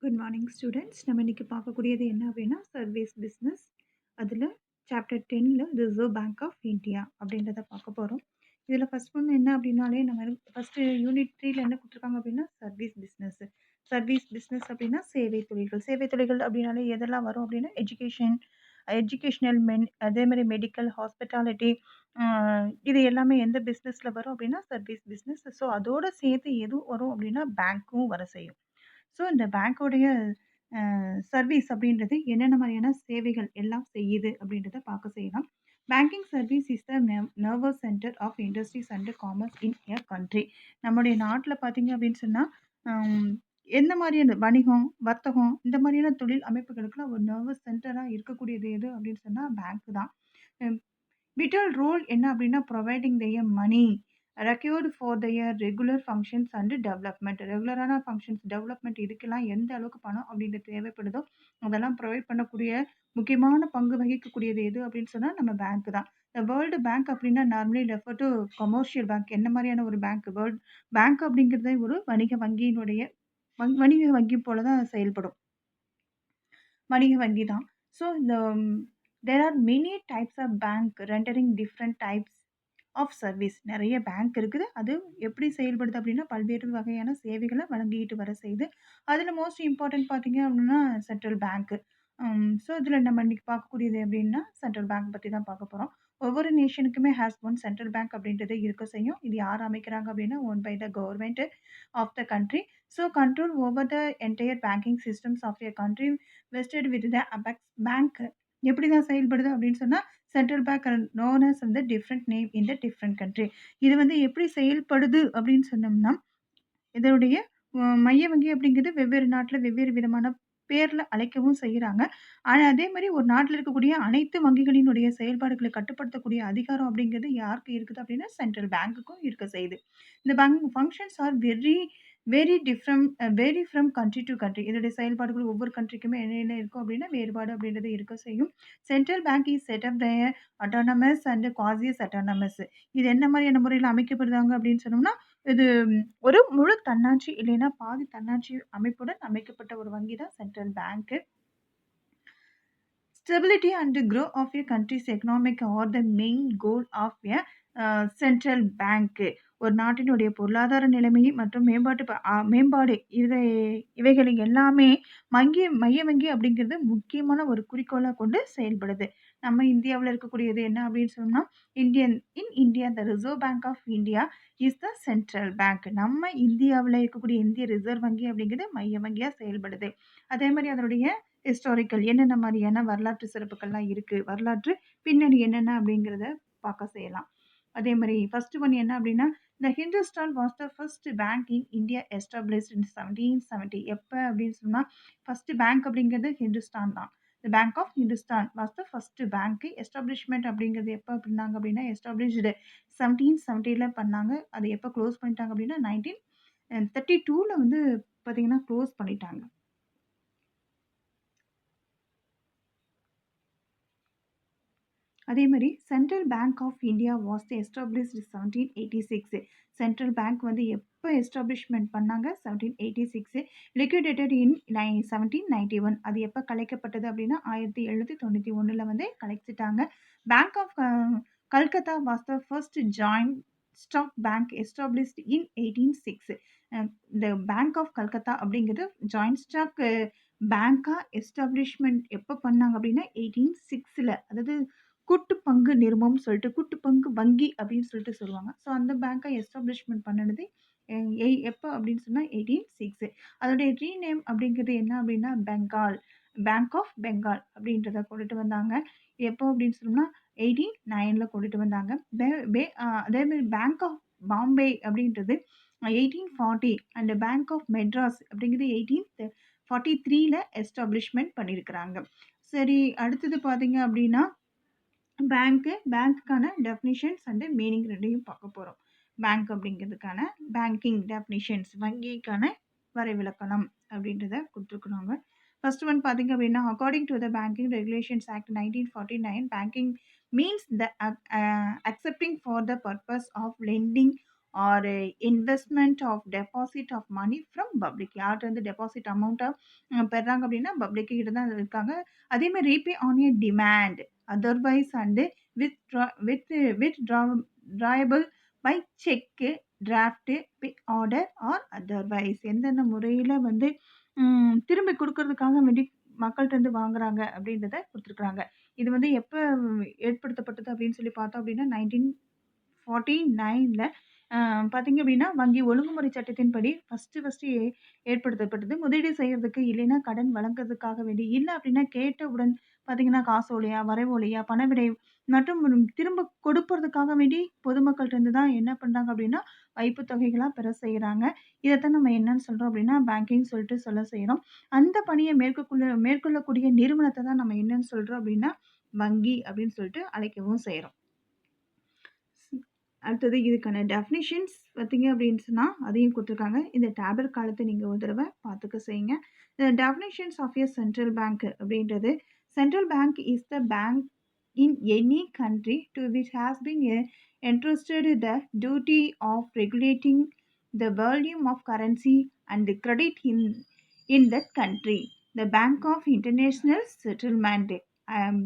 Good morning students. நம்ம இன்னைக்கு பார்க்கக்கூடியது என்ன அப்படின்னா சர்வீஸ் பிஸ்னஸ். அதில் சாப்டர் 10ல் ரிசர்வ் பேங்க் ஆஃப் இந்தியா அப்படின்றத பார்க்க போகிறோம். இதில் ஃபர்ஸ்ட் ஒன்று என்ன அப்படின்னாலே நம்ம ஃபஸ்ட்டு யூனிட் 3ல என்ன கொடுத்துருக்காங்க அப்படின்னா சர்வீஸ் பிஸ்னஸ். சர்வீஸ் பிஸ்னஸ் அப்படின்னா சேவை தொழில்கள். சேவை தொழில்கள் அப்படின்னாலே எதெல்லாம் வரும் அப்படின்னா எஜுகேஷனல் அதே மாதிரி மெடிக்கல், ஹாஸ்பிட்டாலிட்டி, இது எல்லாமே எந்த பிஸ்னஸில் வரும் அப்படின்னா சர்வீஸ் பிஸ்னஸ். ஸோ அதோட சேர்த்து எதுவும் வரும் அப்படின்னா பேங்க்கும் வர செய்யும். ஸோ இந்த பேங்க்கோடைய சர்வீஸ் அப்படின்றது என்னென்ன மாதிரியான சேவைகள் எல்லாம் செய்யுது அப்படின்றத பார்க்க செய்யலாம். Banking service is the nervous centre of industries and commerce in a country. நம்முடைய நாட்டில் பார்த்தீங்க அப்படின்னு சொன்னால் எந்த மாதிரியான வணிகம், வர்த்தகம் இந்த மாதிரியான தொழில் அமைப்புகளுக்குலாம் ஒரு நர்வஸ் சென்டராக இருக்கக்கூடியது எது அப்படின்னு சொன்னால் பேங்க் தான். விட்டல் ரோல் என்ன அப்படின்னா providing their money required for their regular functions and development. ரெகுலரான ஃபங்க்ஷன்ஸ் டெவலப்மெண்ட் இதுக்கெல்லாம் எந்த அளவுக்கு பணம் அப்படின்றது தேவைப்படுதோ அதெல்லாம் ப்ரொவைட் பண்ணக்கூடிய முக்கியமான பங்கு வகிக்கக்கூடியது எது அப்படின்னு சொன்னால் நம்ம பேங்க் தான். இந்த வேர்ல்டு பேங்க் அப்படின்னா normally refer to commercial bank. என்ன மாதிரியான ஒரு பேங்க்? வேர்ல்டு பேங்க் அப்படிங்கிறதே ஒரு வணிக வங்கியினுடைய வணிக வங்கி போல தான் செயல்படும். வணிக வங்கி தான். ஸோ இந்த there are many types of bank rendering different types of service. நிறைய பேங்க் இருக்குது. அது எப்படி செயல்படுது அப்படின்னா பல்வேறு வகையான சேவைகளை வழங்கிட்டு வர செய்யுது. அதில் மோஸ்ட் இம்பார்ட்டன்ட் பார்த்தீங்க அப்படின்னா சென்ட்ரல் பேங்க்கு. ஸோ இதில் நம்ம இன்னைக்கு பார்க்கக்கூடியது எப்படின்னா சென்ட்ரல் பேங்க் பற்றி தான் பார்க்க போகிறோம். ஒவ்வொரு நேஷனுக்குமே ஹேஸ் ஒன் சென்ட்ரல் பேங்க் அப்படின்றது இருக்க செய்யும். இது யார் அமைக்கிறாங்க அப்படின்னா owned by the government of the country. So control over the entire banking systems of a country vested with the apex bank. எப்படி தான் செயல்படுது அப்படின்னு சொன்னால் சென்ட்ரல் பேங்க் நோன் அஸ் அந்த different name in the different country. இது வந்து எப்படி செயல்படுது அப்படின்னு சொன்னோம்னா இதனுடைய மைய வங்கி அப்படிங்கிறது வெவ்வேறு நாட்டில் வெவ்வேறு விதமான பேரில் அழைக்கவும் செய்கிறாங்க. ஆனால் அதே மாதிரி ஒரு நாட்டில் இருக்கக்கூடிய அனைத்து வங்கிகளினுடைய செயல்பாடுகளை கட்டுப்படுத்தக்கூடிய அதிகாரம் அப்படிங்கிறது யாருக்கு இருக்குது அப்படின்னா சென்ட்ரல் பேங்க்குக்கும் இருக்க செய்யுது. இந்த bank functions are very from country to country. இதோடைய செயல்பாடுகள் ஒவ்வொரு கண்ட்ரிக்குமே என்ன இருக்கும் அப்படின்னா வேறுபாடு அப்படின்றது இருக்க செய்யும். Central bank is set up the autonomous and quasi autonomous. இது என்ன மாதிரியான முறையில் அமைக்கப்படுறாங்க அப்படின்னு சொன்னோம்னா இது ஒரு முழு தன்னாட்சி இல்லைன்னா பாதி தன்னாட்சி அமைப்புடன் அமைக்கப்பட்ட ஒரு வங்கி தான் central bank. Stability and grow of a country's economic are the main goal of a central bank. ஒரு நாட்டினுடைய பொருளாதார நிலைமை மற்றும் மேம்பாடு இவைகளை எல்லாமே மைய வங்கி அப்படிங்கிறது முக்கியமான ஒரு குறிக்கோளாக கொண்டு செயல்படுது. நம்ம இந்தியாவில் இருக்கக்கூடியது என்ன அப்படின்னு சொன்னால் India the reserve bank of India is the central bank. நம்ம இந்தியாவில் இருக்கக்கூடிய இந்திய ரிசர்வ் வங்கி அப்படிங்கிறது மைய வங்கியாக செயல்படுது. அதே மாதிரி அதனுடைய ஹிஸ்டாரிக்கல் என்னென்ன மாதிரியான வரலாற்று சிறப்புகள்லாம் இருக்குது, வரலாற்று பின்னணி என்னென்ன அப்படிங்கிறத பார்க்க செய்யலாம். அதே மாதிரி ஃபர்ஸ்ட் ஒன் என்ன அப்படின்னா இந்த Hindustan was the first bank in India established in 1770. எப்போ அப்படின்னு சொன்னால் ஃபர்ஸ்ட் பேங்க் அப்படிங்கிறது ஹிந்துஸ்தான் தான். The bank of Hindustan was the first bank. Establishment அப்படிங்கிறது எப்போ பண்ணாங்க அப்படின்னா எஸ்டாப்ளிஷ்டு 1770 பண்ணாங்க. அது எப்போ க்ளோஸ் பண்ணிட்டாங்க அப்படின்னா 1932 வந்து பார்த்தீங்கன்னா க்ளோஸ் பண்ணிட்டாங்க. அதே மாதிரி Central Bank of India was established 1786. Central bank வந்து எப்போ எஸ்டாப்ளிஷ்மெண்ட் பண்ணாங்க 1786. Liquidated in 1791. அது எப்போ கலைக்கப்பட்டது அப்படின்னா 1791 வந்து கலைச்சிட்டாங்க. Bank of Calcutta was the first joint stock bank established in 1806. இந்த பேங்க் ஆஃப் கல்கத்தா அப்படிங்கிறது ஜாயிண்ட் ஸ்டாக் பேங்காக எஸ்டாப்ளிஷ்மெண்ட் எப்போ பண்ணாங்க அப்படின்னா 1806. அதாவது கூட்டு பங்கு நிறுவனம்னு சொல்லிட்டு கூட்டு பங்கு வங்கி அப்படின்னு சொல்லிட்டு சொல்லுவாங்க. ஸோ அந்த பேங்க்கை எஸ்டாப்ளிஷ்மெண்ட் பண்ணினது எப்போ அப்படின்னு சொன்னால் 1806. அதோடைய ரீநேம் அப்படிங்கிறது என்ன அப்படின்னா பேங்க் ஆஃப் பெங்கால் அப்படின்றத கொண்டுட்டு வந்தாங்க. எப்போ அப்படின்னு சொன்னோம்னா 1809 கொண்டுட்டு வந்தாங்க. அதே மாதிரி பேங்க் ஆஃப் பாம்பே அப்படின்றது 1840 அண்ட் பேங்க் ஆஃப் மெட்ராஸ் அப்படிங்கிறது 1843 எஸ்டாப்ளிஷ்மெண்ட் பண்ணியிருக்கிறாங்க. சரி, அடுத்தது பார்த்தீங்க அப்படின்னா பேங்க்குக்கான டெஃபினிஷன்ஸ் அண்ட் மீனிங் ரெண்டையும் பார்க்க போகிறோம். பேங்க் அப்படிங்கிறதுக்கான பேங்கிங் டெஃபினிஷன்ஸ் வங்கிக்கான வரைவிலக்கணம் அப்படின்றத கொடுத்துருக்குறாங்க. ஃபர்ஸ்ட் ஒன் பார்த்தீங்க அப்படின்னா according to the banking regulations act 1949 banking means the accepting for the purpose of lending or investment of deposit of money from public. யார்கிட்ட வந்து டெபாசிட் அமௌண்ட்டை பெறாங்க அப்படின்னா பப்ளிக் கிட்ட தான் இருக்காங்க. அதே மாதிரி repay on a demand otherwise and with drawable by cheque, draft, pay order or otherwise. எந்தெந்த முறையில் வந்து திரும்பி கொடுக்கறதுக்காக வேண்டி மக்கள்கிட்ட இருந்து வாங்குறாங்க அப்படின்றத கொடுத்துருக்குறாங்க. இது வந்து எப்போ ஏற்படுத்தப்பட்டது அப்படின்னு சொல்லி பார்த்தோம் அப்படின்னா 1949ல் பார்த்தீங்க அப்படின்னா வங்கி ஒழுங்குமுறை சட்டத்தின்படி ஃபஸ்ட்டு ஏற்படுத்தப்பட்டது. முதலீடு செய்யறதுக்கு இல்லைன்னா கடன் வழங்குறதுக்காக வேண்டி, இல்லை அப்படின்னா கேட்டவுடன் பார்த்தீங்கன்னா காசோலையா, வரைவோலையா, பணவிடை மற்றும் திரும்ப கொடுப்பதற்காக வேண்டி பொதுமக்கள்கிட்ட இருந்து தான் என்ன பண்ணுறாங்க அப்படின்னா வைப்பு தொகைகளாக பெற செய்கிறாங்க. இதைத்தான் நம்ம என்னன்னு சொல்கிறோம் அப்படின்னா பேங்கிங் சொல்லிட்டு சொல்ல செய்கிறோம். அந்த பணியை மேற்கொள்ளக்கூடிய நிறுவனத்தை தான் நம்ம என்னன்னு சொல்கிறோம் அப்படின்னா வங்கி அப்படின்னு சொல்லிட்டு அழைக்கவும் செய்கிறோம். அடுத்தது இதுக்கான டெஃபினிஷன்ஸ் பார்த்தீங்க அப்படின்னு சொன்னால் அதையும் கொடுத்துருக்காங்க. இந்த டேப்லெட் காலத்தை நீங்கள் ஒரு தடவை பார்த்துக்க செய்யுங்க. இந்த definitions of a central bank அப்படின்றது, central bank is the bank in any country to which has been entrusted the duty of regulating the volume of currency and the credit in that country. The Bank of International Settlement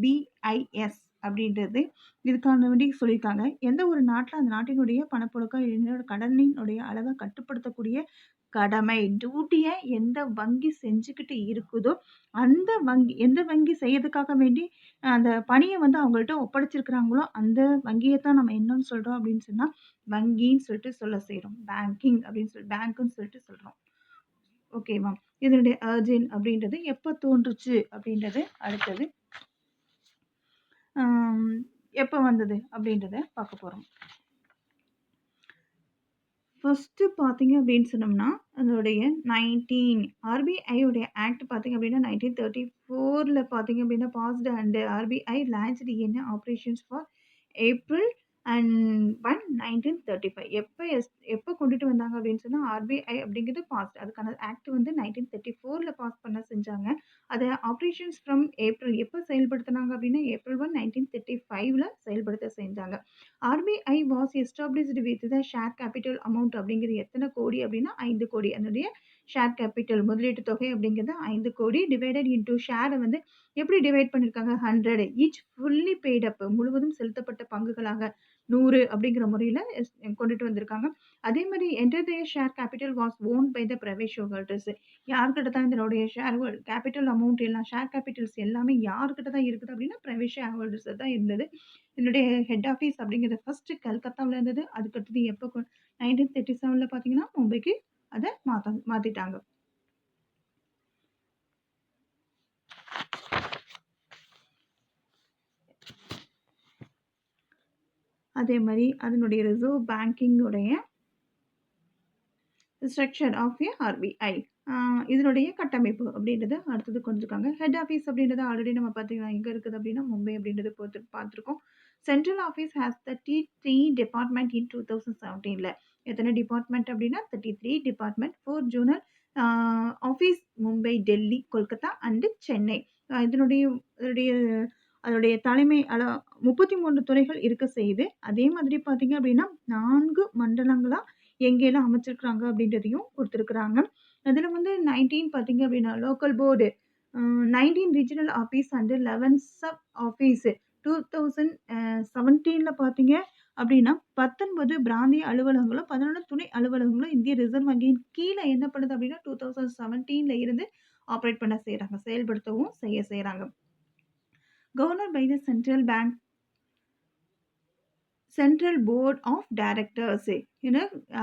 BIS அப்படின்றது இதுக்கான வேண்டி சொல்லியிருக்காங்க. எந்த ஒரு நாட்டில் அந்த நாட்டினுடைய பணப்புழக்கம் என்னோட கடனினுடைய அளவை கட்டுப்படுத்தக்கூடிய கடமை டியூட்டியை எந்த வங்கி செஞ்சுக்கிட்டு இருக்குதோ அந்த வங்கி எந்த வங்கி செய்யறதுக்காக வேண்டி அந்த பணியை வந்து அவங்கள்ட்ட ஒப்படைச்சிருக்கிறாங்களோ அந்த வங்கியை தான் நம்ம என்னன்னு சொல்கிறோம் அப்படின்னு சொன்னால் வங்கின்னு சொல்லிட்டு சொல்ல செய்கிறோம். பேங்கிங் அப்படின்னு சொல்லி பேங்க்குன்னு சொல்லிட்டு சொல்கிறோம். ஓகேவா? இதனுடைய அர்ஜின் அப்படின்றது எப்போ தோன்றுச்சு அப்படின்றது அடுத்தது எப்போ வந்தது அப்படின்றத பார்க்க போகிறோம். ஃபஸ்ட்டு பார்த்தீங்க அப்படின்னு சொன்னோம்னா அதோடைய ஆர்பிஐயோடைய ஆக்ட் பார்த்தீங்க அப்படின்னா 1934ல் பார்த்தீங்க அப்படின்னா passed and RBI launched in operations for April and 1935. எப்போ கொண்டுட்டு வந்தாங்க அப்படின்னு சொன்னால் ஆர்பிஐ அப்படிங்கிறது பாஸ்ட், அதுக்கான ஆக்ட் வந்து 1934ல் பாஸ் பண்ண செஞ்சாங்க. அதை ஆப்ரேஷன்ஸ் ஃப்ரம் ஏப்ரல் எப்போ செயல்படுத்தினாங்க அப்படின்னா ஏப்ரல் 1, 1935ல் செயல்படுத்த செஞ்சாங்க. RBI was established with the share capital amount அப்படிங்கிறது எத்தனை கோடி அப்படின்னா 5 கோடி. அதனுடைய ஷேர் கேபிட்டல் முதலீட்டு தொகை அப்படிங்கிறது 5 கோடி. டிவைடட் இன்டூ ஷேரை வந்து எப்படி டிவைட் பண்ணியிருக்காங்க 100 ஈச் ஃபுல்லி பெய்ட் அப் முழுவதும் செலுத்தப்பட்ட பங்குகளாக 100 அப்படிங்கிற முறையில் கொண்டுட்டு வந்திருக்காங்க. அதே மாதிரி entire share capital was owned by the private share holders. யார்கிட்ட தான் இதனுடைய ஷேர் கேபிட்டல் அமௌண்ட் எல்லாம் ஷேர் கேபிட்டல்ஸ் எல்லாமே யார்கிட்ட தான் இருக்குது அப்படின்னா பிரைவேட் ஷேர் ஹோல்டர்ஸ் தான் இருந்தது. என்னுடைய ஹெட் ஆஃபீஸ் அப்படிங்கிறது ஃபர்ஸ்ட் கல்கத்தாவில் இருந்தது. அதுக்கடுத்தது எப்போ 1937ல் பார்த்தீங்கன்னா மும்பைக்கு அதை மாற்றிட்டாங்க. அதே மாதிரி அதனுடைய ரிசர்வ் பேங்கிங்கோடைய ஸ்ட்ரக்சர் ஆஃப் ஏ ஆர்பிஐ இதனுடைய கட்டமைப்பு அப்படின்றத அடுத்தது கொண்டிருக்காங்க. ஹெட் ஆஃபீஸ் அப்படின்றத ஆல்ரெடி நம்ம பார்த்தீங்கன்னா எங்கே இருக்குது அப்படின்னா மும்பை அப்படின்றது பார்த்துருக்கோம். Central office has 33 department in 2017ல் எத்தனை டிபார்ட்மெண்ட் அப்படின்னா 33 department. 4 zonal office Mumbai, Delhi, Kolkata and Chennai. அதனுடைய தலைமை 33 துறைகள் இருக்க செய்யுது. அதே மாதிரி பார்த்தீங்க அப்படின்னா 4 மண்டலங்களாக எங்கெல்லாம் அமைச்சிருக்கிறாங்க அப்படின்றதையும் கொடுத்துருக்குறாங்க. அதில் வந்து 19 பார்த்தீங்க அப்படின்னா local board, 19 regional office and 11 sub office. 2017ல் பார்த்தீங்க அப்படின்னா 19 பிராந்திய அலுவலகங்களும் 11 துணை அலுவலகங்களும் இந்திய ரிசர்வ் வங்கியின் கீழே என்ன பண்ணுது அப்படின்னா 2017ல் இருந்து ஆப்ரேட் பண்ண செய்கிறாங்க, செயல்படுத்தவும் செய்கிறாங்க. Governor by the central bank central board of directors.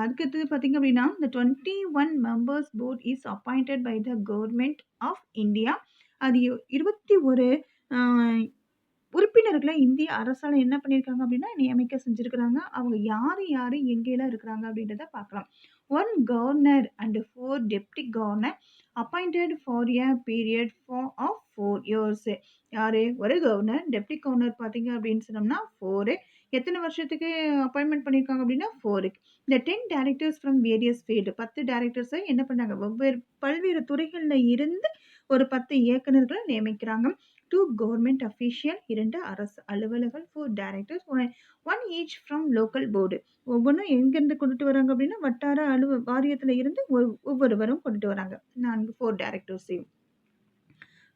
அதுக்கடுத்தது பார்த்தீங்க அப்படின்னா இந்த 21 members board is appointed by the government of India. அது 21 உறுப்பினர்களை இந்திய அரசால் என்ன பண்ணியிருக்காங்க அப்படின்னா நியமிக்க செஞ்சுருக்கிறாங்க. அவங்க யார் எங்கெல்லாம் இருக்கிறாங்க அப்படின்றத பார்க்கலாம். 1 governor and 4 deputy governor appointed for a period of 4 years. யார்? ஒரு கவர்னர், டெப்டி கவர்னர் பார்த்தீங்க அப்படின்னு சொன்னோம்னா 4. எத்தனை வருஷத்துக்கு அப்பாயின்மெண்ட் பண்ணியிருக்காங்க அப்படின்னா 4. இந்த 10 டைரக்டர்ஸ் ஃப்ரம் வேரியஸ் ஃபீல்டு 10 டைரக்டர்ஸை என்ன பண்ணாங்க பல்வேறு துறைகளில் இருந்து ஒரு 10 இயக்குநர்களை நியமிக்கிறாங்க. 2 கவர்மெண்ட் அஃபிஷியல், 2 அரசு அலுவலர்கள், 4 directors, 1 each from local board. ஒவ்வொன்னும் எங்கேருந்து கொண்டுட்டு வராங்க அப்படின்னா, வட்டார வாரியத்தில இருந்து ஒவ்வொருவரும் கொண்டுட்டு வராங்க. 4 டைரக்டர்ஸையும்.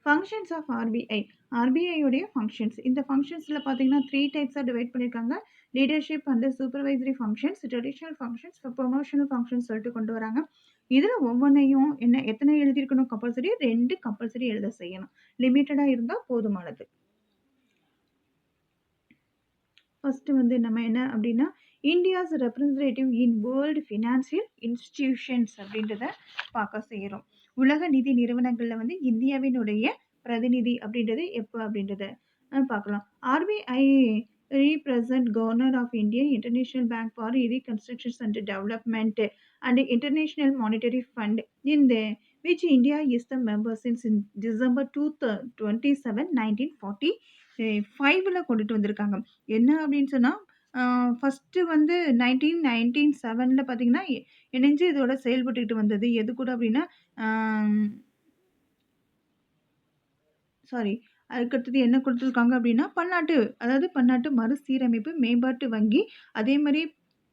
Functions of RBI. ஆர்பிஐயோடைய ஃபங்ஷன்ஸ். இந்த ஃபங்ஷன்ஸில் பார்த்தீங்கன்னா 3 டைப்ஸாக டிவைட் பண்ணியிருக்காங்க. Leadership and supervisory functions, traditional functions, promotional functions சொல்லிட்டு கொண்டு வராங்க. இதில் ஒவ்வொன்றையும் எத்தனை எழுதியிருக்கணும் கம்பல்சரி? 2 கம்பல்சரி எழுத செய்யணும். லிமிட்டடாக இருந்தால் போதுமானது. ஃபஸ்ட்டு வந்து நம்ம என்ன அப்படின்னா, India's representative in world financial institutions அப்படின்றத பார்க்க செய்கிறோம். உலக நிதி நிறுவனங்களில் வந்து இந்தியாவினுடைய பிரதிநிதி அப்படின்றது எப்போ அப்படின்றத பார்க்கலாம். RBI represent governor of India, International Bank for Reconstruction and Development and International Monetary Fund in the which India is the member since in December 27, 1945ல கொண்டுட்டு வந்திருக்காங்க. என்ன அப்படின்னு சொன்னால் ஃபஸ்ட்டு வந்து 1997ல் பார்த்தீங்கன்னா இணைஞ்சு இதோட செயல்பட்டுக்கிட்டு வந்தது. எது கூட அப்படின்னா அதுக்கடுத்தது என்ன கொடுத்துருக்காங்க அப்படின்னா பன்னாட்டு மறுசீரமைப்பு மேம்பாட்டு வங்கி, அதே மாதிரி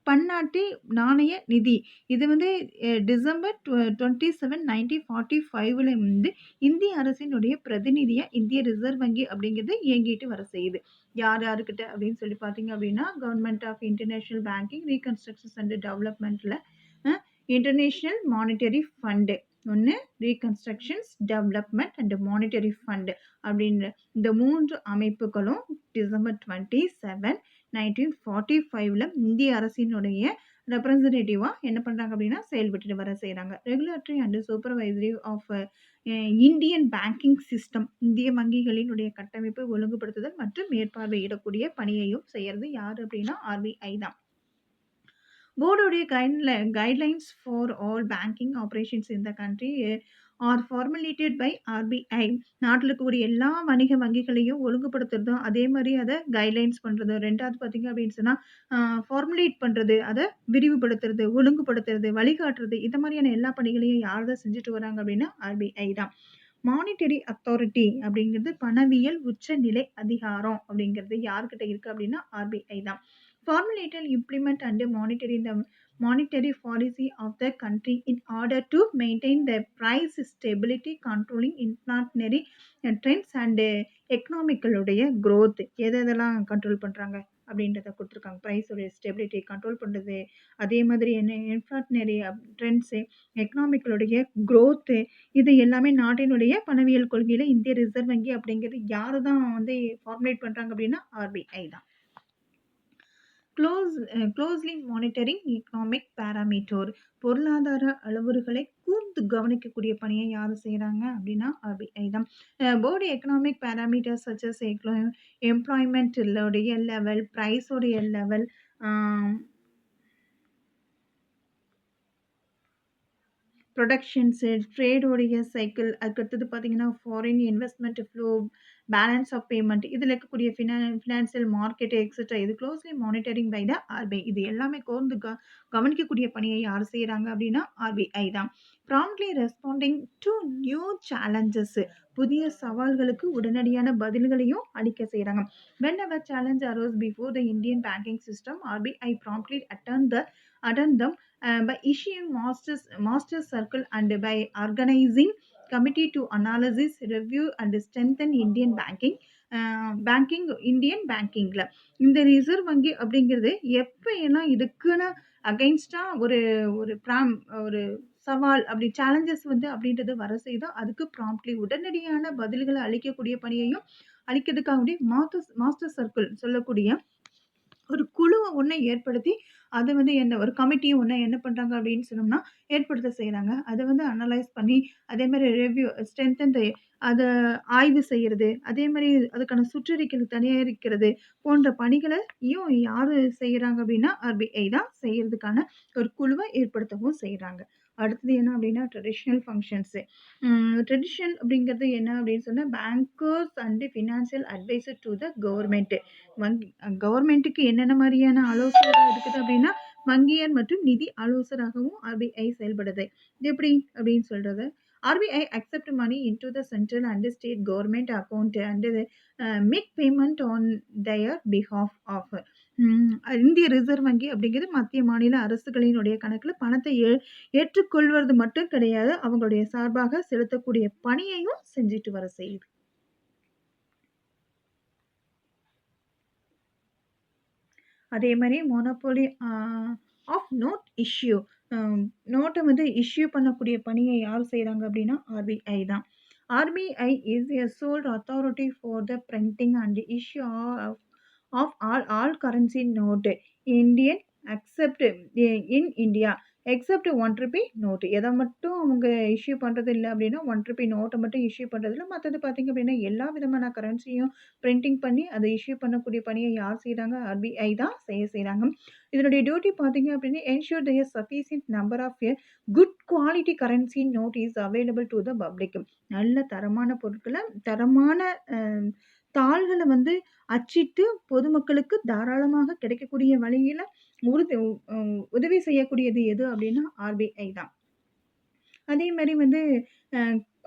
பன்னாட்டு நாணய நிதி. இது வந்து டிசம்பர் 27, 1945ல் வந்து இந்திய அரசினுடைய பிரதிநிதியாக இந்திய ரிசர்வ் வங்கி அப்படிங்கிறது இயங்கிட்டு வர செய்யுது. யாருக்கிட்ட அப்படின்னு சொல்லி பார்த்தீங்க அப்படின்னா, government of international banking, reconstructions and டெவலப்மெண்ட்டில் இன்டர்நேஷ்னல் மானிட்டரி ஃபண்டு ஒன்று, reconstructions, development and monetary fund அப்படின்ற இந்த 3 அமைப்புகளும் டிசம்பர் 27, 1945ல் இந்திய அரசினுடைய ரெப்ரசன்டேட்டிவாக என்ன பண்ணுறாங்க அப்படின்னா செயல்பட்டு வர செய்கிறாங்க. Regulatory and supervisory of Indian banking system. இந்திய வங்கிகளினுடைய கட்டமைப்பு ஒழுங்குபடுத்துதல் மற்றும் மேற்பார்வையிடக்கூடிய பணியையும் செய்கிறது யார் அப்படின்னா ஆர்பிஐ தான். போர்டுடைய guidelines for all banking operations in the country are formulated by RBI. நாட்டில் இருக்கக்கூடிய எல்லா வணிக வங்கிகளையும் ஒழுங்குபடுத்துறதும், அதே மாதிரி அதை கைட்லைன்ஸ் பண்ணுறது. 2வது பார்த்தீங்க அப்படின்னு சொன்னால் ஃபார்முலேட் பண்ணுறது, அதை விரிவுபடுத்துறது, ஒழுங்குபடுத்துறது, வழிகாட்டுறது, இந்த மாதிரியான எல்லா பணிகளையும் யார் தான் செஞ்சுட்டு வராங்க அப்படின்னா ஆர்பிஐ தான். மானிட்டரி அத்தாரிட்டி அப்படிங்கிறது பணவியல் உச்சநிலை அதிகாரம் அப்படிங்கிறது யார்கிட்ட இருக்குது அப்படின்னா ஆர்பிஐ தான். Formulate and implement and monitor the monetary policy of the country in order to maintain the price stability, controlling inflationary trends and economic growth. எதெல்லாம் கண்ட்ரோல் பண்ணுறாங்க அப்படின்றத கொடுத்துருக்காங்க. ப்ரைஸோடைய ஸ்டெபிலிட்டி கண்ட்ரோல் பண்ணுறது, அதே மாதிரி என்ன இன்ஃப்ளாஷனரி ட்ரெண்ட்ஸு, எக்கனாமிக்களுடைய க்ரோத்து, இது எல்லாமே நாட்டினுடைய பணவியல் கொள்கையில் இந்திய ரிசர்வ் வங்கி அப்படிங்கிறது யார் தான் வந்து ஃபார்முலேட் பண்ணுறாங்க அப்படின்னா ஆர்பிஐ தான். Closely monitoring economic parameter. பொருளாதார அளவுறுகளை கூர்ந்து கவனிக்கக்கூடிய பணியை யார் செய்கிறாங்க அப்படின்னா ஆர்பிஐ தான். போர்டு எக்கனாமிக் பேராமீட்டர்ஸ் சச்சஸ் எம்ப்ளாய்மெண்ட்டுடைய லெவல், ப்ரைஸோடைய லெவல், ப்ரொடக்ஷன்ஸு, ட்ரேடோடைய சைக்கிள், அதுக்கடுத்தது பார்த்தீங்கன்னா foreign investment flow, balance of payment, இதில் இருக்கக்கூடிய ஃபினான்சியல் மார்க்கெட் எக்ஸெட்ரா. இது closely monitoring by the RBI. இது எல்லாமே கூர்ந்து கவனிக்கக்கூடிய பணியை யார் செய்கிறாங்க அப்படின்னா ஆர்பிஐ தான். Promptly responding to new challenges. புதிய சவால்களுக்கு உடனடியான பதில்களையும் அளிக்க செய்கிறாங்க. When ever challenge arose before the Indian banking system, RBI promptly attend them by issuing master circle and by organizing committee to analysis, review and strengthen Indian Indian பேங்கிங்ல. இந்த reserve வங்கி அப்படிங்கிறது எப்போ எல்லாம் இதுக்குன்னு அகைன்ஸ்டாக ஒரு சவால் அப்படி சேலஞ்சஸ் வந்து அப்படின்றது வர செய்தோ அதுக்கு ப்ராம்ப்ட்லி உடனடியான பதில்களை அளிக்கக்கூடிய பணியையும் அளிக்கிறதுக்காக மாஸ்டர் சர்க்கிள் சொல்லக்கூடிய ஒரு குழுவை ஒன்று ஏற்படுத்தி அதை வந்து ஒரு கமிட்டியை ஒன்று என்ன பண்ணுறாங்க அப்படின்னு சொன்னோம்னா ஏற்படுத்த செய்கிறாங்க. அதை வந்து அனலைஸ் பண்ணி அதே மாதிரி ரிவ்யூ ஸ்ட்ரென்தன் அதை ஆய்வு செய்கிறது, அதே மாதிரி அதுக்கான சுற்றறிக்கைகள் தயாரிக்கிறது போன்ற பணிகளையும் யார் செய்கிறாங்க அப்படின்னா ஆர்பிஐ தான் செய்கிறதுக்கான ஒரு குழுவை ஏற்படுத்தவும் செய்கிறாங்க. அடுத்தது என்ன அப்படின்னா ட்ரெடிஷ்னல் ஃபங்க்ஷன்ஸு. ட்ரெடிஷனல் அப்படிங்கிறது என்ன அப்படின்னு சொன்னால் bankers and financial adviser to the government. கவர்மெண்ட்டுக்கு என்னென்ன மாதிரியான ஆலோசனை இருக்குது அப்படின்னா வங்கியர் மற்றும் நிதி ஆலோசகராகவும் ஆர்பிஐ செயல்படுது. இது எப்படி அப்படின்னு சொல்கிறது, RBI accept money into the central and state government account and make payment on their behalf of. இந்திய ரிசர்வ் வங்கி அப்படிங்கிறது மத்திய மாநில அரசுகளினுடைய கணக்குல பணத்தை ஏற்றுக்கொள்வது மட்டும் கிடையாது, அவங்களுடைய சார்பாக செலுத்தக்கூடிய பணியையும் செஞ்சுட்டு வர செய்யுது. அதே மாதிரி மோனோபோலி ஆஃப் நோட் இஷ்யூ, நோட்டை வந்து இஷ்யூ பண்ணக்கூடிய பணியை யார் செய்கிறாங்க அப்படின்னா ஆர்பிஐ தான். RBI is a sole authority for the printing and issue of all currency note Indian except in India except 1 rupee note. எதை மட்டும் அவங்க இஷ்யூ பண்ணுறது இல்லை அப்படின்னா 1 rupee நோட்டை மட்டும் இஷ்யூ பண்ணுறது இல்லை. மற்றது பார்த்திங்க அப்படின்னா எல்லா விதமான கரன்சியும் பிரிண்டிங் பண்ணி அதை இஷ்யூ பண்ணக்கூடிய பணியை யார் செய்கிறாங்க? RBI தான் செய்கிறாங்க. இதனுடைய டியூட்டி பார்த்திங்க அப்படின்னா ensure there is sufficient number of a good quality currency note is available to the public. நல்ல தரமான பொருட்களை தரமான தாள்களை வந்து அச்சிட்டு பொதுமக்களுக்கு தாராளமாக கிடைக்கக்கூடிய வழியில் உதவி செய்யக்கூடியது எது அப்படின்னா RBI தான். அதே மாதிரி வந்து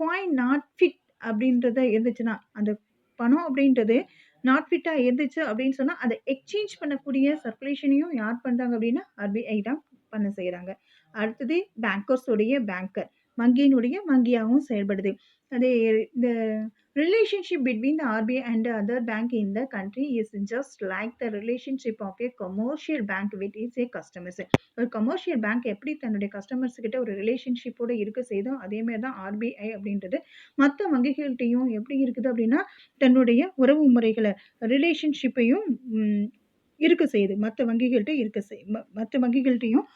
காயின் நாட் ஃபிட் அப்படின்றத இருந்துச்சுன்னா, அந்த பணம் அப்படின்றது நாட் ஃபிட்டாக இருந்துச்சு அப்படின்னு சொன்னால் அதை எக்ஸ்சேஞ்ச் பண்ணக்கூடிய சர்க்குலேஷனையும் யார் பண்ணுறாங்க அப்படின்னா RBI தான் பண்ண செய்கிறாங்க. அடுத்தது பேங்கர்ஸோடைய பேங்கர், வங்கியினுடைய வங்கியாகவும் செயல்படுது. அதே இந்த relationship between the RBI and other bank in the country is just like the relationship of a commercial bank with is a customers. ஒரு கமர்ஷியல் பேங்க் எப்படி தன்னுடைய கஸ்டமர்ஸ் கிட்ட ஒரு ரிலேஷன்ஷிப்போடு இருக்க செய்தோ அதேமாதிரி தான் RBI அப்படின்றது மற்ற வங்கிகள்கிட்டையும் எப்படி இருக்குது அப்படின்னா தன்னுடைய உறவு முறைகளை ரிலேஷன்ஷிப்பையும் இருக்க செய்யுது. மற்ற வங்கிகள்கிட்டையும்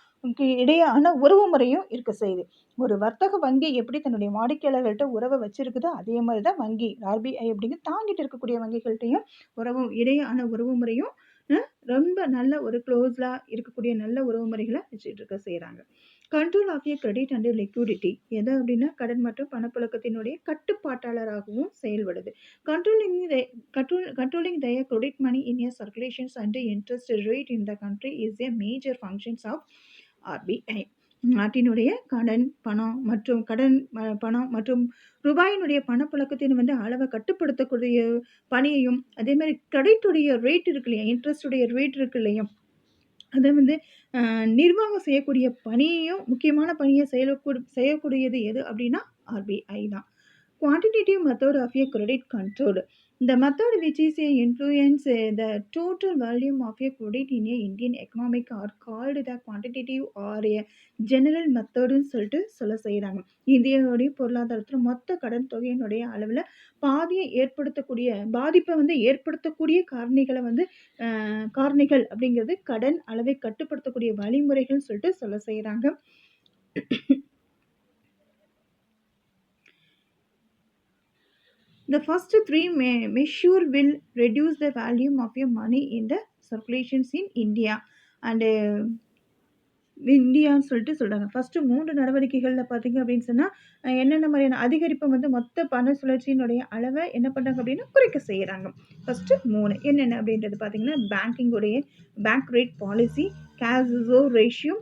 இடையான உறவு முறையும் இருக்க செய்யுது. ஒரு வர்த்தக வங்கி எப்படி தன்னுடைய வாடிக்கையாளர்கள்ட்ட உறவை வச்சிருக்குதோ அதே மாதிரி தான் வங்கி RBI அப்படிங்கிற தாங்கிட்டு இருக்கக்கூடிய வங்கிகள்கிட்டையும் இடையான உறவு முறையும் ரொம்ப நல்ல ஒரு க்ளோஸ்லா இருக்கக்கூடிய நல்ல உறவு முறைகளை வச்சுட்டு இருக்க செய்கிறாங்க. Control of a credit and liquidity எது அப்படின்னா கடன் மற்றும் பணப்புழக்கத்தினுடைய கட்டுப்பாட்டாளராகவும் செயல்படுது. Controlling the credit money in a circulations and interest rate in the country is a major functions of RBI. நாட்டினுடைய பணம் மற்றும் ரூபாயினுடைய பணப்புழக்கத்தின் வந்து அளவை கட்டுப்படுத்தக்கூடிய பணியையும் அதே மாதிரி கிரெடிட்டுடைய ரேட் இருக்கு இல்லையா, இன்ட்ரெஸ்டுடைய ரேட் இருக்கு இல்லையா, அதை வந்து நிர்வாகம் செய்யக்கூடிய பணியையும் முக்கியமான பணியை செய்யக்கூடியது எது அப்படின்னா RBI தான். Quantitative method of a credit control. The method which is a influence the total volume of a credit in a Indian economic are called the quantitative or a general method சொல்ல செய்கிறாங்க. இந்தியாவுடைய பொருளாதாரத்தில் மொத்த கடன் தொகையினுடைய அளவில் பாதிப்பை வந்து ஏற்படுத்தக்கூடிய காரணிகள் அப்படிங்கிறது கடன் அளவை கட்டுப்படுத்தக்கூடிய வழிமுறைகள் சொல்ல செய்கிறாங்க. The first three measure will reduce the volume of your money in the circulations in India and இந்தியான்னு சொல்கிறாங்க. ஃபஸ்ட்டு 3 நடவடிக்கைகளில் பார்த்திங்க அப்படின்னு சொன்னால் என்னென்ன மாதிரியான அதிகரிப்பை வந்து மொத்த பண சுழற்சியினுடைய அளவை என்ன பண்ணுறாங்க அப்படின்னா குறைக்க செய்கிறாங்க. ஃபஸ்ட்டு 3 என்னென்ன அப்படின்றது பார்த்திங்கன்னா bank rate policy, cash reserve ratio,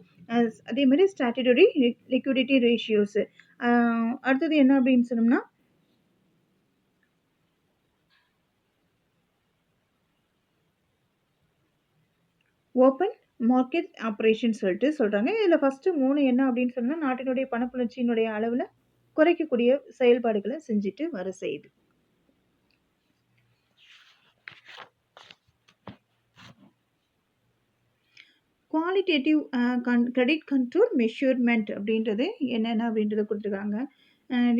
அதே மாதிரி ஸ்டாட்டுட்டரி லிக்விடிட்டி ரேஷியோஸு. அடுத்தது என்ன அப்படின்னு சொன்னோம்னா ஓப்பன் மார்க்கெட் ஆப்ரேஷன் சொல்கிறாங்க. இதில் ஃபஸ்ட்டு 3 என்ன அப்படின்னு சொன்னால் நாட்டினுடைய பணப்புழற்சியினுடைய அளவில் குறைக்கக்கூடிய செயல்பாடுகளை செஞ்சுட்டு வர செய்யுது. குவாலிட்டேட்டிவ் கிரெடிட் கண்ட்ரோல் மெஷர்மெண்ட் அப்படின்றது என்னென்ன அப்படின்றத கொடுத்துருக்காங்க.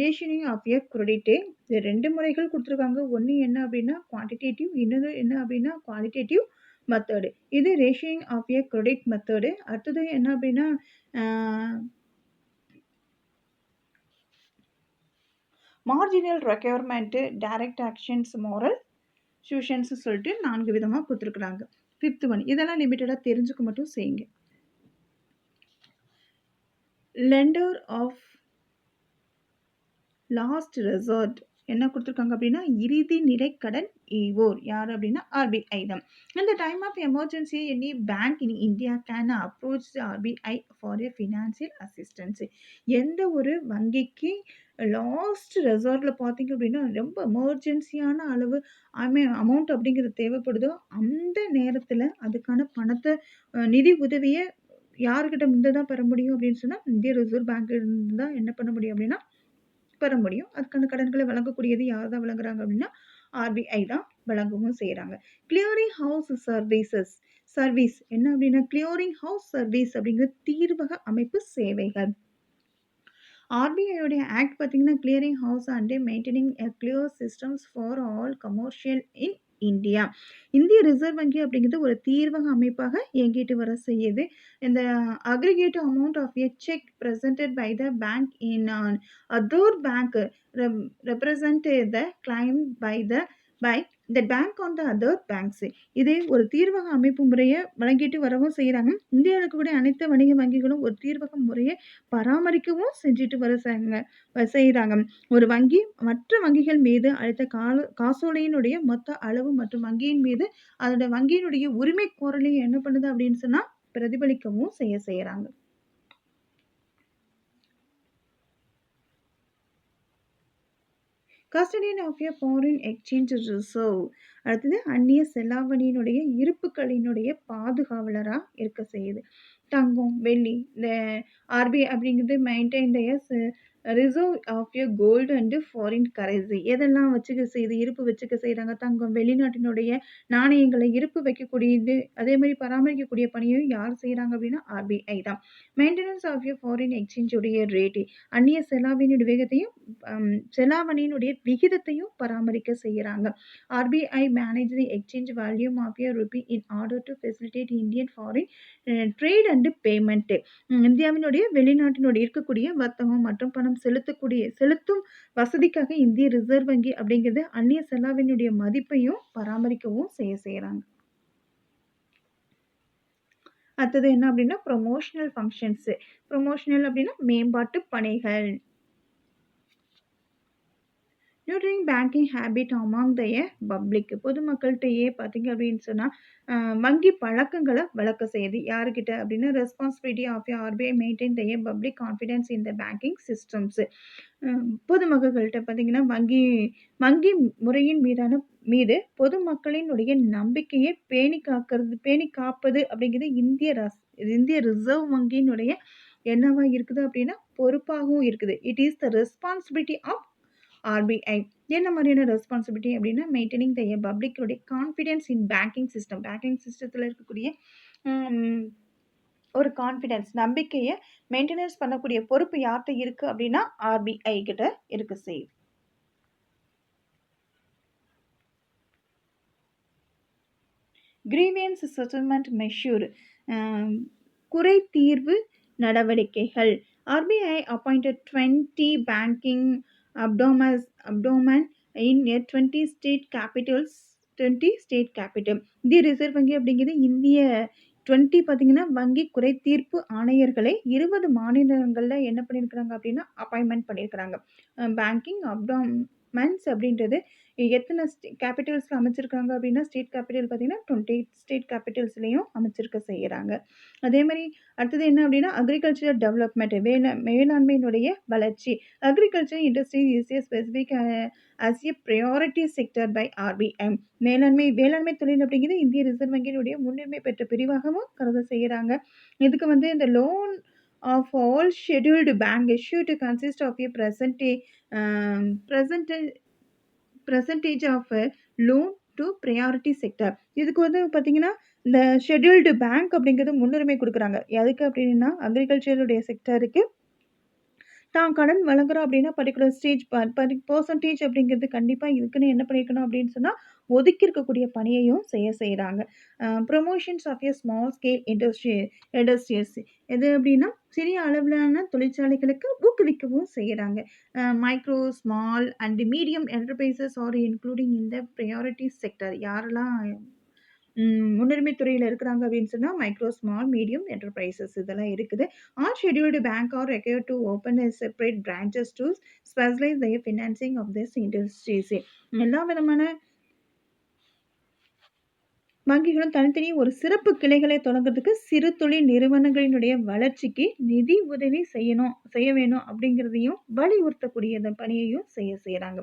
ரேஷனிங் ஆஃப் ஏ கிரெடிட்டு, இது 2 முறைகள் கொடுத்துருக்காங்க. ஒன்று என்ன அப்படின்னா குவான்டிடேட்டிவ், இன்னொரு என்ன அப்படின்னா குவாலிட்டேட்டிவ் மெத்தடு. இது rationing of a credit method. அடுத்தது என்ன அப்படின்னா marginal requirement, direct actions, moral suasions சொல்லிட்டு 4 விதமாக கொடுத்துருக்குறாங்க. 5th ஒன் இதெல்லாம் லிமிட்டடாக தெரிஞ்சுக்க மட்டும் செய்யுங்க. லெண்டர் ஆஃப் லாஸ்ட் ரெசார்ட் என்ன குடுத்துருக்காங்க அப்படின்னா, இறுதி நிலை கடன் ஈவோர் யாரு அப்படின்னா ஆர்பிஐ தான். In the time of emergency, any bank in India can approach the RBI for a financial assistance. எந்த ஒரு வங்கிக்கு லாஸ்ட் ரெசார்ட்ல பார்த்தீங்க அப்படின்னா, ரொம்ப எமர்ஜென்சியான அளவு அமௌண்ட் அப்படிங்கிறது தேவைப்படுதோ, அந்த நேரத்தில அதுக்கான பணத்த நிதி உதவிய யார்கிட்ட இருந்து தான் பெற முடியும் அப்படின்னு சொன்னா, இந்திய ரிசர்வ் பேங்க்ல இருந்து தான் என்ன பண்ண முடியும் அப்படின்னா, பெற முடியும். அதுக்கான கடன்களை வழங்கக்கூடியது யார் தான் வழங்குறாங்க அப்படின்னா, ஆர்பிஐ தான் வழங்கவும் செய்றாங்க. கிளியரிங் ஹவுஸ் சர்வீஸ் என்ன அப்படின்னா, கிளியரிங் ஹவுஸ் சர்வீஸ் அப்படிங்கிறது தீர்வக அமைப்பு சேவைகள். ஆர்பிஐயோடைய ஆக்ட் பார்த்தீங்கன்னா, clearing house and maintaining a clear systems for all commercial in India. இந்திய ரிசர்வ் வங்கி அப்படிங்கிறது ஒரு தீர்வக அமைப்பாக இயங்கிட்டு வர செய்யுது. இந்த aggregate amount of a cheque presented by the bank in other bank represent the claim by the bank on the other banks. இதே ஒரு தீர்வக அமைப்பு முறையை வழங்கிட்டு வரவும் செய்கிறாங்க. இந்தியாவில் இருக்கக்கூடிய அனைத்து வணிக வங்கிகளும் ஒரு தீர்வக முறையை பராமரிக்கவும் செஞ்சுட்டு செய்கிறாங்க. ஒரு வங்கி மற்ற வங்கிகள் மீது அளித்த காசோலையினுடைய மொத்த அளவு மற்றும் வங்கியின் மீது அதோட வங்கியினுடைய உரிமை கோரலையும் என்ன பண்ணுது அப்படின்னு சொன்னா பிரதிபலிக்கவும் செய்யறாங்க. Custodian of a foreign exchange reserve. அடுத்தது அந்நிய செலாவணியினுடைய இருப்புகளினுடைய பாதுகாவலரா இருக்க செய்யுது. தங்கம், வெள்ளி, இந்த ஆர்பிஐ அப்படிங்கிறது maintain reserve of a gold and foreign currency. எதெல்லாம் வச்சுக்க செய்யுது, இருப்பு வச்சுக்க செய்கிறாங்க. தங்கம், வெளிநாட்டினுடைய நாணயங்களை இருப்பு வைக்கக்கூடியது, அதே மாதிரி பராமரிக்கக்கூடிய பணியும் யார் செய்கிறாங்க அப்படின்னா ஆர்பிஐ தான். மெயின்டெனன்ஸ் ஆஃப் எ ஃபாரின் எக்ஸ்சேஞ்சுடைய ரேட்டு, அந்நிய செலாவணியுடைய வேகத்தையும் செலாவணியினுடைய விகிதத்தையும் பராமரிக்க செய்கிறாங்க. RBI manage the exchange volume of a rupee in order to facilitate Indian foreign trade and payment. இந்தியாவினுடைய வெளிநாட்டினுடைய இருக்கக்கூடிய வர்த்தகம் மற்றும் பணம் செலுத்தும் வசதிக்காக இந்திய ரிசர்வ் வங்கி அப்படிங்கிறது அந்நிய செலாவணியுடைய மதிப்பையும் பராமரிக்கவும் செய்யறாங்க. அடுத்தது என்ன அப்படின்னா ப்ரொமோஷனல் ஃபங்க்ஷன்ஸ். ப்ரொமோஷனல் அப்படின்னா மேம்பாட்டு பணிகள். Nurturing banking habit among the public. பொதுமக்கள்கிட்டயே பார்த்தீங்க அப்படின்னு சொன்னால் வங்கி பழக்கங்களை வளர்க்க செய்யுது. யாருக்கிட்ட அப்படின்னா responsibility of RBI maintain the public confidence in the banking systems. பொதுமக்கள்கிட்ட பார்த்தீங்கன்னா வங்கி முறையின் மீது பொதுமக்களினுடைய நம்பிக்கையை பேணி காப்பது அப்படிங்கிறது இந்திய ரிசர்வ் வங்கியினுடைய என்னவா இருக்குது அப்படின்னா பொறுப்பாகவும் இருக்குது. It is the responsibility of RBI. என்ன மாதிரியான ரெஸ்பான்சிபிலிட்டி அப்படின்னா மெயின்டைனிங் த பப்ளிக்கோடைய confidence in banking system. Banking சிஸ்டத்தில் இருக்கக்கூடிய ஒரு கான்ஃபிடன்ஸ் நம்பிக்கையை மெயின்டெனன்ஸ் பண்ணக்கூடிய பொறுப்பு யார்கிட்ட இருக்கு அப்படின்னா ஆர்பிஐ கிட்ட இருக்கு செய்யுது. கிரீவியன்ஸ் செட்டில்மெண்ட் மெஷூர், குறை தீர்வு நடவடிக்கைகள். RBI appointed 20 banking abdomen in 20 state capitals. இந்திய ரிசர்வ் வங்கி அப்படிங்கிறது இந்திய 20 பார்த்தீங்கன்னா வங்கி குறை தீர்ப்பு ஆணையர்களை 20 மாநிலங்களில் என்ன பண்ணியிருக்கிறாங்க அப்படின்னா அப்பாயின்மெண்ட் பண்ணியிருக்கிறாங்க. பேங்கிங் அப்டாமன்ஸ் அப்படின்றது எத்தனை கேபிட்டல்ஸில் அமைச்சிருக்காங்க அப்படின்னா ஸ்டேட் கேபிட்டல் பார்த்தீங்கன்னா 28 ஸ்டேட் கேபிட்டல்ஸ்லையும் அமைச்சிருக்க செய்கிறாங்க. அதே மாதிரி அடுத்தது என்ன அப்படின்னா அக்ரிகல்ச்சர் டெவலப்மெண்ட், வேளாண்மையினுடைய வளர்ச்சி. Agriculture industry is a specific as a priority sector by RBI. வேளாண்மை தொழில் அப்படிங்கிறது இந்திய ரிசர்வ் வங்கியினுடைய முன்னுரிமை பெற்ற பிரிவாகவும் கருத செய்கிறாங்க. இதுக்கு இந்த loan of all scheduled bank issue to consist of a percentage of loan to priority sector. இதுக்கு பார்த்தீங்கன்னா இந்த ஷெட்யூல்டு பேங்க் அப்படிங்கிறது முன்னுரிமை கொடுக்குறாங்க. எதுக்கு அப்படின்னா அக்ரிகல்ச்சருடைய செக்டருக்கு தான் கடன் வழங்குறோம் அப்படின்னா பர்டிகுலர் ஸ்டேஜ் பர்சன்டேஜ் அப்படிங்கிறது கண்டிப்பாக இதுக்குன்னு என்ன பண்ணியிருக்கணும் அப்படின்னு சொன்னால் ஒதுக்கி இருக்கக்கூடிய பணியையும் செய்கிறாங்க. Promotions of a small scale industries எது அப்படின்னா சிறிய அளவிலான தொழிற்சாலைகளுக்கு ஊக்குவிக்கவும் செய்கிறாங்க. Micro small and medium enterprises are including இந்த ப்ரையாரிட்டி செக்டர். யாரெல்லாம் முன்னுரிமை துறையில இருக்கிறாங்க அப்படின்னு சொன்னா, மைக்ரோ, ஸ்மால், மீடியம் என்டர்பிரைசஸ் இதெல்லாம் இருக்குது. Are scheduled bank are required to open a separate branches to specialise their financing of this industries. எல்லா விதமான வங்கிகளும் தனித்தனி ஒரு சிறப்பு கிளைகளை தொடங்குறதுக்கு சிறு தொழில் நிறுவனங்களினுடைய வளர்ச்சிக்கு நிதி உதவி செய்ய வேணும் அப்படிங்கிறதையும் வலியுறுத்தக்கூடிய பணியையும் செய்யறாங்க.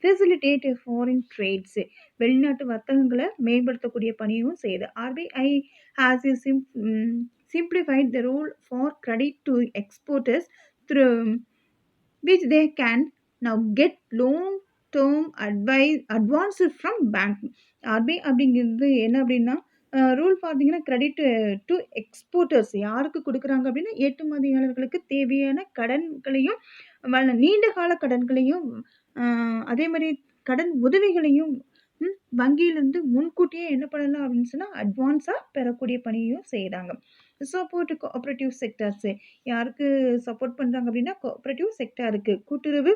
ஃபெசிலிட்டேட் ஃபாரின் ட்ரேட்ஸ், வெளிநாட்டு வர்த்தகங்களை மேம்படுத்தக்கூடிய பணியும் செய்யுது. RBI has simplified the rule for credit to exporters through which they can now get long term advance from bank. RBI அப்படிங்கிறது என்ன அப்படின்னா, ரூல் பார்த்தீங்கன்னா கிரெடிட் டு எக்ஸ்போர்ட்டர்ஸ் யாருக்கு கொடுக்குறாங்க அப்படின்னா, ஏற்றுமதியாளர்களுக்கு தேவையான கடன்களையும் நீண்ட கால கடன்களையும் அதே மாதிரி கடன் உதவிகளையும் வங்கியிலிருந்து முன்கூட்டியே என்ன பண்ணலாம் அப்படின்னு சொன்னா அட்வான்ஸா பெறக்கூடிய பணியும் செய்யறாங்க. சப்போர்ட் கோஆபரேட்டிவ் செக்டர்ஸ் யாருக்கு சப்போர்ட் பண்றாங்க அப்படின்னா, கோஆபரேட்டிவ் செக்டருக்கு கூட்டுறவு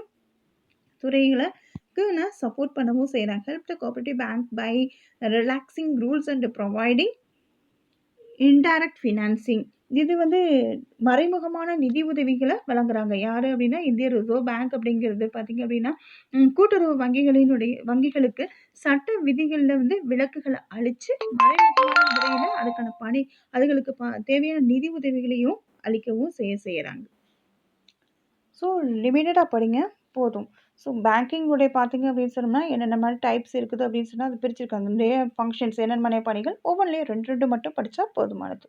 துறைகளுக்கு சப்போர்ட் பண்ணவும் செய்யறாங்க. Help the cooperative bank by relaxing rules and providing indirect financing. இது மறைமுகமான நிதி உதவிகளை வழங்குறாங்க. யாரு அப்படின்னா, இந்திய ரிசர்வ் பேங்க் அப்படிங்கிறது பார்த்தீங்க அப்படின்னா, கூட்டுறவு வங்கிகளுக்கு சட்ட விதிகள்ல விலக்குகளை அளிச்சு மறைமுகமான முறையில அதுக்கான அதுகளுக்கு தேவையான நிதி உதவிகளையும் அளிக்கவும் செய்யறாங்க. ஸோ லிமிட்டடாக படிங்க போதும். ஸோ பேங்கிங் உடைய பார்த்தீங்க அப்படின்னு சொன்னோம்னா, என்னென்ன மாதிரி டைப்ஸ் இருக்குது அப்படின்னு சொன்னால் அது பிரிச்சிருக்காங்க. நிறைய ஃபங்க்ஷன்ஸ் என்னென்ன பணிகள் ஒவ்வொன்றிலையும் 2 மட்டும் படித்தா போதுமானது.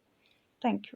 தேங்க்யூ.